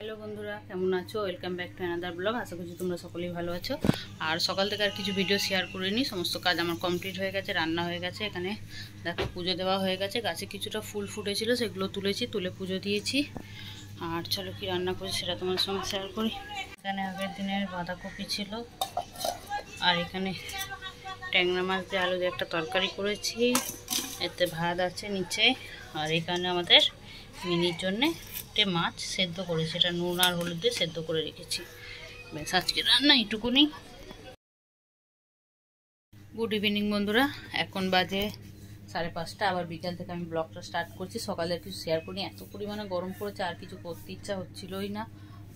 Hello बंधुरा केमन आछो welcome back to another blog. आशा करছি তোমরা সকলেই ভালো আছো। আর সকাল থেকে আর কিছু ভিডিও শেয়ার করিনি, সমস্ত কাজ আমার কমপ্লিট হয়ে গেছে, রান্না হয়ে গেছে। এখানে দেখো পুজো দেওয়া হয়ে গেছে, গাছে কিছুটা ফুল ফুটেছিল সেগুলো তুলেছি, তুলে পুজো দিয়েছি। আর চলো কি রান্না করেছি সেটা তোমাদের সঙ্গে শেয়ার করি। এখানে আগের দিনের বাঁধাকপি ছিল, আর এখানে ট্যাংরা মাছ দিয়ে আলু দিয়ে একটা তরকারি করেছি, এতে ভাত আছে নিচে। আর এখানে আমাদের মিনির জন্যে মাছ সেদ্ধ করেছি, এটা নুন আর হলুদ দিয়ে সেদ্ধ করে রেখেছি। ব্যাস আজকে রান্না এইটুকুনি। গুড ইভিনিং বন্ধুরা, এখন বাজে 5:30। আবার বিকাল থেকে আমি ব্লগটা স্টার্ট করছি। সকালে কিছু শেয়ার করি, এত পরিমাণে গরম পড়েছে আর কিছু করতে ইচ্ছা হচ্ছিলই না।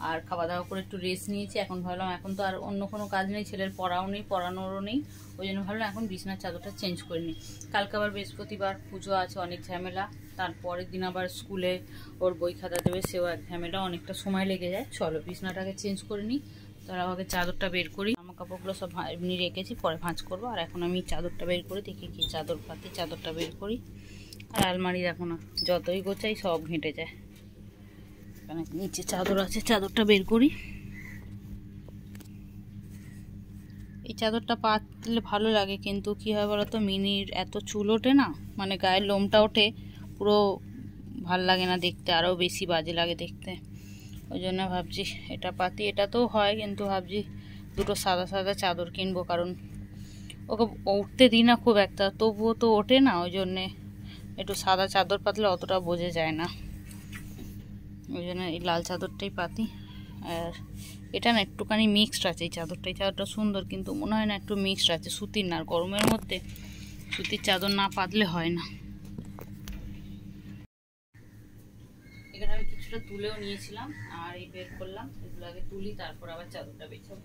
আর খাওয়া দাওয়া করে একটু রেস্ট নিয়েছি। এখন ভাবলাম এখন তো আর অন্য কোনো কাজ নেই, ছেলের পড়াও নেই, পড়ানোরও নেই, ওই জন্য ভাবলাম এখন বিছানার চাদরটা চেঞ্জ করে নিই। কালকে আবার বৃহস্পতিবার, পুজো আছে, অনেক ঝামেলা। তারপরের দিন আবার স্কুলে ওর বই খাতা দেবে, সেও এক ঝামেলা, অনেকটা সময় লেগে যায়। চলো বিছানাটাকে চেঞ্জ করে নিই। তারা আগে চাদরটা বের করি, জামা কাপড়গুলো সব এমনি রেখেছি, পরে ভাঁজ করবো। আর এখন আমি চাদরটা বের করি, দেখি কি চাদর পাতি, চাদরটা বের করি। আর আলমারি দেখো না, যতই গোছাই সব ঘেঁটে যায়। এখানে নিচে চাদর আছে, চাদরটা বের করি। এই চাদরটা পাতলে ভালো লাগে, কিন্তু কি হয় বলতো, মিনির এত চুল ওঠে না, মানে গায়ের লোমটা ওঠে, পুরো ভাল লাগে না দেখতে, আরও বেশি বাজে লাগে দেখতে। ওই জন্য ভাবছি এটা পাতি, এটা তো হয়, কিন্তু ভাবছি দুটো সাদা সাদা চাদর কিনবো, কারণ ওকে উঠতে দিই না খুব একটা, তবুও তো ওঠে না, ওই জন্যে একটু সাদা চাদর পাতলে অতটা বোঝা যায় না, ওই জন্য এই লাল চাদরটাই পাতি। আর এটা না একটুখানি মিক্সড আছে এই চাদরটা, এই চাদরটা সুন্দর, কিন্তু মনে হয় না একটু মিক্সড আছে, সুতির না। আর গরমের মধ্যে সুতির চাদর না পাতলে হয় না। এখানে আমি কিছুটা তুলেও নিয়েছিলাম, আর এই বের করলাম, এগুলো আগে তুলি, তারপর আবার চাদরটা বেছাবো।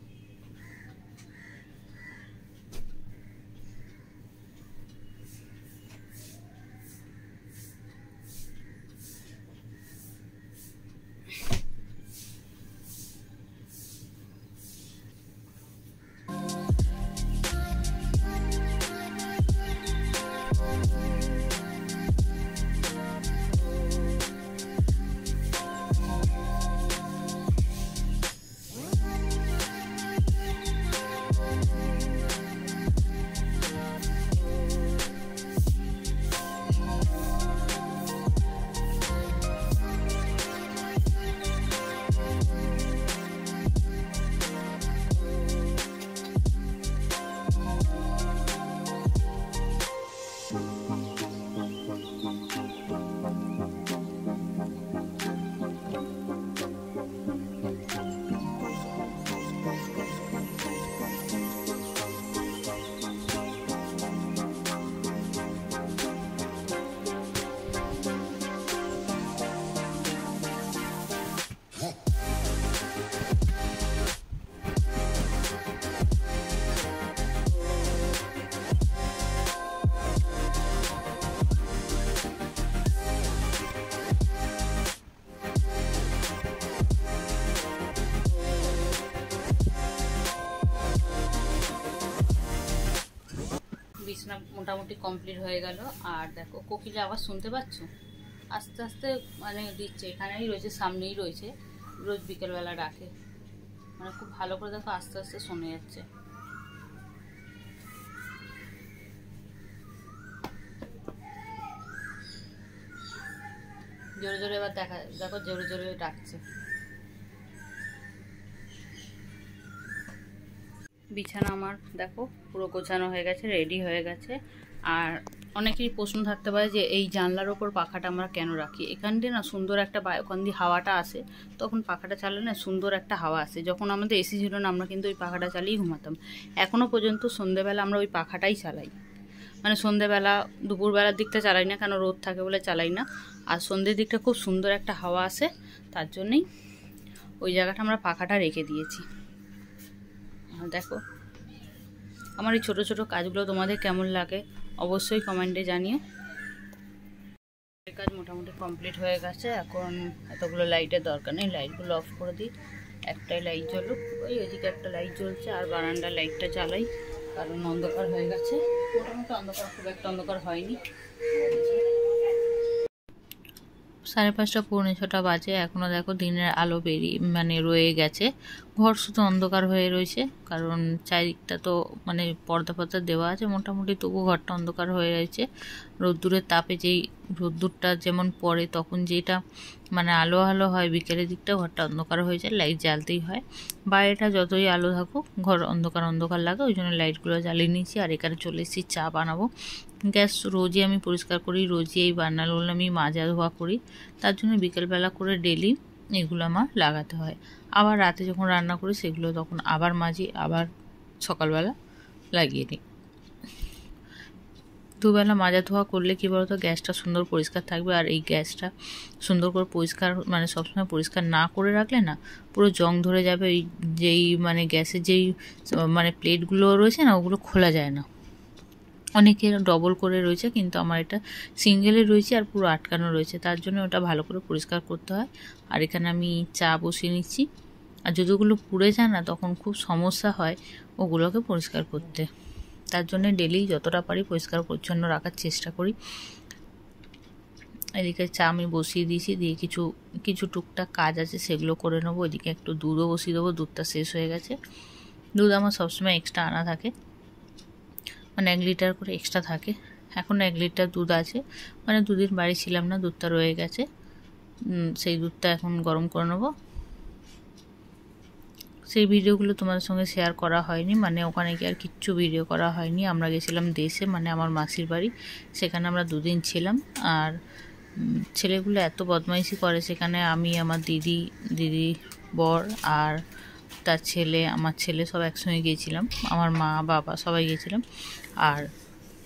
বিছনা মোটামুটি কমপ্লিট হয়ে গেল। আর দেখো কোকিলের আওয়াজ শুনতে পাচ্ছ, আস্তে আস্তে মানে দিচ্ছে, এখানেই রয়েছে, সামনেই রয়েছে, রোজ বিকেলবেলা ডাকে, মানে খুব ভালো করে দেখো আস্তে আস্তে শোনা যাচ্ছে। জোরে জোরে এবার দেখো জোরে জোরে ডাকছে। বিছানা আমার দেখো পুরো গোছানো হয়ে গেছে, রেডি হয়ে গেছে। আর অনেকেরই প্রশ্ন থাকতে পারে যে এই জানলার ওপর পাখাটা আমরা কেন রাখি। এখান দিয়ে না সুন্দর একটা বায়ুকান্দি হাওয়াটা আসে, তখন পাখাটা চালালে না সুন্দর একটা হাওয়া আসে। যখন আমাদের এসি ছিল না, আমরা কিন্তু ওই পাখাটা চালিয়েই ঘুমাতাম। এখনও পর্যন্ত সন্ধ্যেবেলা আমরা ওই পাখাটাই চালাই, মানে সন্ধ্যেবেলা দুপুরবেলার দিকটা চালাই না, কেন রোদ থাকে বলে চালাই না। আর সন্ধ্যের দিকটা খুব সুন্দর একটা হাওয়া আসে, তার জন্যেই ওই জায়গাটা আমরা পাখাটা রেখে দিয়েছি। দেখো আমার এই ছোট ছোট কাজগুলো তোমাদের কেমন লাগে অবশ্যই কমেন্টে জানিও। কাজ মোটামুটি কমপ্লিট হয়ে গেছে, এখন এতগুলো লাইটের দরকার নেই, লাইটগুলো অফ করে দিই। একটাই লাইট জ্বলুক, ওইদিকে একটা লাইট জ্বলছে, আর বারান্দার লাইটটা জ্বালাই, কারণ অন্ধকার হয়ে গেছে। মোটামুটি অন্ধকার, খুব একটা অন্ধকার হয়নি। 5:30 পৌনে 6টা বাজে, এখনও দেখো দিনের আলো মানে রয়ে গেছে। ঘর শুধু অন্ধকার হয়ে রয়েছে, কারণ চারিদিকটা তো মানে পর্দা পর্দা দেওয়া আছে মোটামুটি, তবু ঘরটা অন্ধকার হয়ে রয়েছে। রোদ্দুরের তাপে যেই রোদ্দুরটা যেমন পড়ে তখন যেটা মানে আলো আলো হয়, বিকেলের দিকটা ঘরটা অন্ধকার হয়ে যায়, লাইট জ্বালতেই হয়। বাইরেটা যতই আলো থাকুক ঘর অন্ধকার অন্ধকার লাগে, ওই জন্য লাইটগুলো জ্বালিয়ে নিয়েছি। আর এখানে চলে এসেছি চা বানাবো। গ্যাস রোজই আমি পরিষ্কার করি, রোজই এই বান্নালগুলো আমি মাজা ধোয়া করি, তার জন্য বিকেলবেলা করে ডেলি এগুলো আমার লাগাতে হয়। আবার রাতে যখন রান্না করি সেগুলো তখন আবার মাজি, আবার সকালবেলা লাগিয়ে নিই। দুবেলা মাজা ধোয়া করলে কী বলতো, গ্যাসটা সুন্দর পরিষ্কার থাকবে। আর এই গ্যাসটা সুন্দর করে পরিষ্কার মানে সবসময় পরিষ্কার না করে রাখলে না পুরো জং ধরে যাবে। ওই যেই মানে গ্যাসের যেই মানে প্লেটগুলো রয়েছে না, ওগুলো খোলা যায় না। অনেকের ডবল করে রয়েছে, কিন্তু আমার এটা সিঙ্গেলে রয়েছে আর পুরো আটকানো রয়েছে, তার জন্য ওটা ভালো করে পরিষ্কার করতে হয়। আর এখানে আমি চা বসিয়ে নিচ্ছি। আর যদি ওগুলো পুড়ে যায় না তখন খুব সমস্যা হয় ওগুলোকে পরিষ্কার করতে, তার জন্য ডেলি যতটা পারি পরিষ্কার পরিচ্ছন্ন রাখার চেষ্টা করি। এদিকে চা আমি বসিয়ে দিয়েছি, দিয়ে কিছু টুকটাক কাজ আছে সেগুলো করে নেবো। এদিকে একটু দুধও বসিয়ে দেবো, দুধটা শেষ হয়ে গেছে। দুধ আমার সবসময় এক্সট্রা আনা থাকে, মানে 1 লিটার করে এক্সট্রা থাকে। এখন 1 লিটার দুধ আছে, মানে দুদিন বাড়ি ছিলাম না, দুধটা রয়ে গেছে। সেই দুধটা এখন গরম করে নেবো। সেই ভিডিওগুলো তোমাদের সঙ্গে শেয়ার করা হয়নি, মানে ওখানে গিয়ে আর কিচ্ছু ভিডিও করা হয়নি। আমরা গেছিলাম দেশে, মানে আমার মাসির বাড়ি, সেখানে আমরা 2 দিন ছিলাম। আর ছেলেগুলো এত বদমাইশি করে সেখানে, আমি আমার দিদি বর আর তার ছেলে, আমার ছেলে সব একসঙ্গে গিয়েছিলাম, আমার মা বাবা সবাই গিয়েছিলাম। আর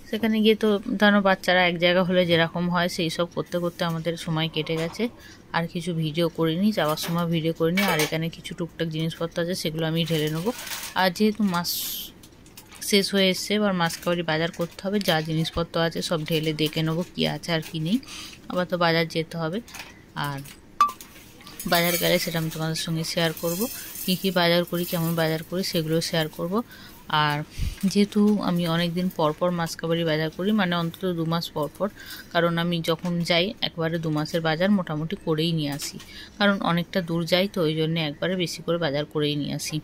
সেখানে গিয়ে তো জানো বাচ্চারা এক জায়গা হলে যেরকম হয় সেই সব করতে করতে আমাদের সময় কেটে গেছে। আর কিছু ভিডিও করিনি, যাওয়ার সময় ভিডিও করিনি। আর এখানে কিছু টুকটাক জিনিসপত্র আছে সেগুলো আমি ঢেলে নেবো। আর যেহেতু মাস শেষ হয়ে এসছে, এবার মাসকাবারি বাজার করতে হবে, যা জিনিসপত্র আছে সব ঢেলে দেখে নেবো কী আছে আর কী নেই। আবার তো বাজার যেতে হবে, আর বাজার গেলে সেটা আমি তোমাদের সঙ্গে শেয়ার করব। কী বাজার করি, কেমন বাজার করি সেগুলো শেয়ার করব। আর যেহেতু আমি অনেক দিন পর পর মাসকাবারি বাজার করি, মানে অন্তত 2 মাস পর পর, কারণ আমি যখন যাই একবারে 2 মাসের বাজার মোটামুটি করেই নিয়ে আসি, কারণ অনেকটা দূর যাই তো ওই জন্য একবারে বেশি করে বাজার করেই নিয়ে আসি।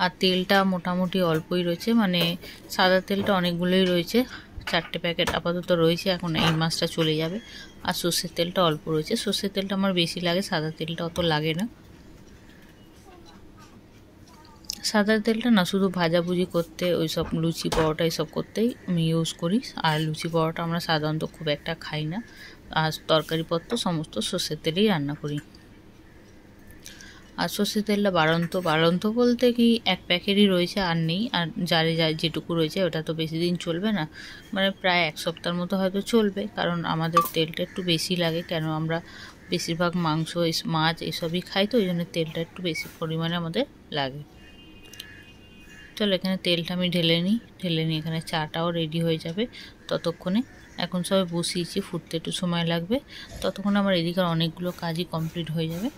আর তেলটা মোটামুটি অল্পই রয়েছে, মানে সাদা তেলটা অনেকগুলোই রয়েছে, 4টে প্যাকেট আপাতত রয়েছে, এখন এই মাসটা চলে যাবে। আর সর্ষের তেলটা অল্প রয়েছে, সর্ষের তেলটা আমার বেশি লাগে, সাদা তেলটা অত লাগে না। সাদা তেলটা না শুধু ভাজাভুজি করতে, ওই সব লুচি পরোটা এইসব করতেই আমি ইউজ করি। আর লুচি পরোটা আমরা সাধারণত খুব একটা খাই না, আর তরকারিপত্র সমস্ত সর্ষের তেলেই রান্না করি। আর সর্ষের তেলটা বাড়ন্ত বলতে কি 1 প্যাকেটই রয়েছে, আর নেই। আর যেটুকু রয়েছে ওটা তো বেশি দিন চলবে না, মানে প্রায় 1 সপ্তাহের মতো হয়তো চলবে, কারণ আমাদের তেলটা একটু বেশি লাগে। কেন আমরা বেশিরভাগ মাংস মাছ এসবই খাই, তো ওই জন্য তেলটা একটু বেশি পরিমাণে আমাদের লাগে। চলো এখানে তেলটা আমি ঢেলে নিই, এখানে চাটাও রেডি হয়ে যাবে ততক্ষণে। এখন সবাই বসিয়েছি, ফুটতে একটু সময় লাগবে, ততক্ষণ আমার এদিকে অনেকগুলো কাজই কমপ্লিট হয়ে যাবে।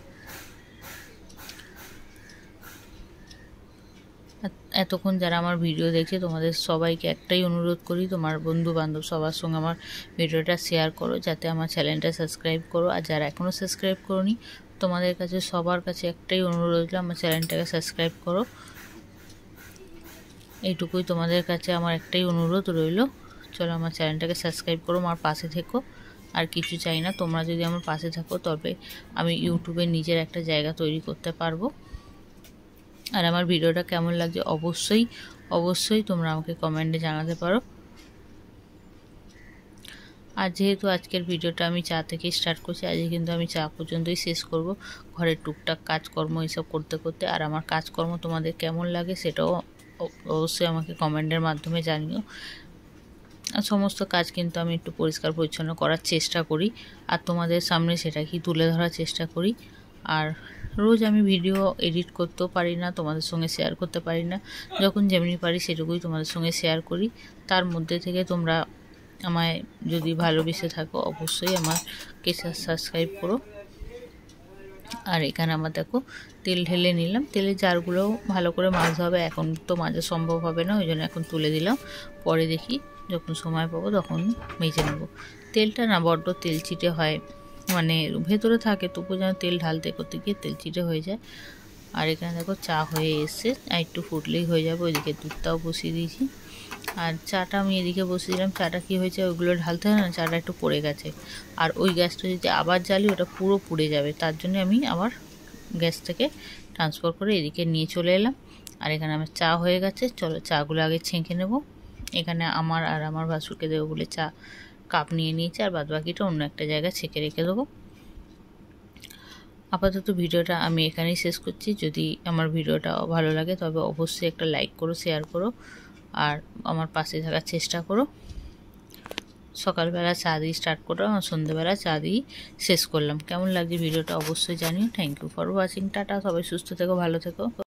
এতক্ষণ যারা আমার ভিডিও দেখছে তোমাদের সবাইকে একটাই অনুরোধ করি, তোমার বন্ধু বান্ধব সবার সঙ্গে আমার ভিডিওটা শেয়ার করো, যাতে আমার চ্যানেলটা সাবস্ক্রাইব করো। আর যারা এখনও সাবস্ক্রাইব করোনি, তোমাদের কাছে সবার কাছে একটাই অনুরোধ রইল, আমার চ্যানেলটাকে সাবস্ক্রাইব করো। এইটুকুই তোমাদের কাছে আমার একটাই অনুরোধ রইল। চলো আমার চ্যানেলটাকে সাবস্ক্রাইব করো, আমার পাশে থেকো, আর কিছু চাই না। তোমরা যদি আমার পাশে থাকো তবে আমি ইউটিউবে নিজের একটা জায়গা তৈরি করতে পারবো। আর আমার ভিডিওটা কেমন লাগছে অবশ্যই তোমরা আমাকে কমেন্টে জানাতে পারো। আর যেহেতু আজকের ভিডিওটা আমি চা থেকেই স্টার্ট করছি, আজকে কিন্তু আমি চা পর্যন্তই শেষ করব, ঘরের টুকটাক কাজকর্ম এইসব করতে করতে। আর আমার কাজকর্ম তোমাদের কেমন লাগে সেটাও অবশ্যই আমাকে কমেন্টের মাধ্যমে জানিও। আর সমস্ত কাজ কিন্তু আমি একটু পরিষ্কার পরিচ্ছন্ন করার চেষ্টা করি, আর তোমাদের সামনে সেটাকেই তুলে ধরার চেষ্টা করি। আর রোজ আমি ভিডিও এডিট করতেও পারি না, তোমাদের সঙ্গে শেয়ার করতে পারি না, যখন যেমনি পারি সেটুকুই তোমাদের সঙ্গে শেয়ার করি। তার মধ্যে থেকে তোমরা আমায় যদি ভালোবেসে থাকো অবশ্যই আমাকে সাবস্ক্রাইব করো। আর এখানে আমার দেখো তেল ঢেলে নিলাম, তেলের জারগুলো ভালো করে মাজতে হবে, এখন তো মাজা সম্ভব হবে না, ওই জন্য এখন তুলে দিলাম, পরে দেখি যখন সময় পাবো তখন মেজে নেবো। তেলটা না বড্ড তেল চিটে হয়, মানে ভেতরে থাকে তবু যেন তেল ঢালতে করতে গিয়ে তেল চিটে হয়ে যায়। আর এখানে দেখো চা হয়ে এসছে, আর একটু ফুটলেই হয়ে যাবে। ওইদিকে দুধটাও বসিয়ে দিয়েছি। আর চাটা আমি এদিকে বসিয়ে দিলাম। চাটা কি হয়েছে, ওইগুলো ঢালতে হয় না, চাটা একটু পড়ে গেছে। আর ওই গ্যাসটা যদি আবার জ্বালি ওটা পুরো পুড়ে যাবে, তার জন্য আমি আবার গ্যাস থেকে ট্রান্সফার করে এদিকে নিয়ে চলে এলাম। আর এখানে আমার চা হয়ে গেছে, চলো চাগুলো আগে ছেঁকে নেব। এখানে আমার আর আমার ভাসুরকে দেবো বলে চা কাপ নিয়ে নিয়েছি, আর বাদবাকিটা অন্য একটা জায়গায় ছেঁকে রেখে দেবো। আপাতত ভিডিওটা আমি এখানেই শেষ করছি। যদি আমার ভিডিওটা ভালো লাগে তবে অবশ্যই একটা লাইক করো, শেয়ার করো, আর আমার পাশে থাকার চেষ্টা করো। সকালবেলা চা দিয়ে স্টার্ট করলাম, আর সন্ধ্যেবেলা চা দিয়ে শেষ করলাম। কেমন লাগছে ভিডিওটা অবশ্যই জানিও। Thank you for watching. Tata, সবাই সুস্থ থেকো, ভালো থেকো।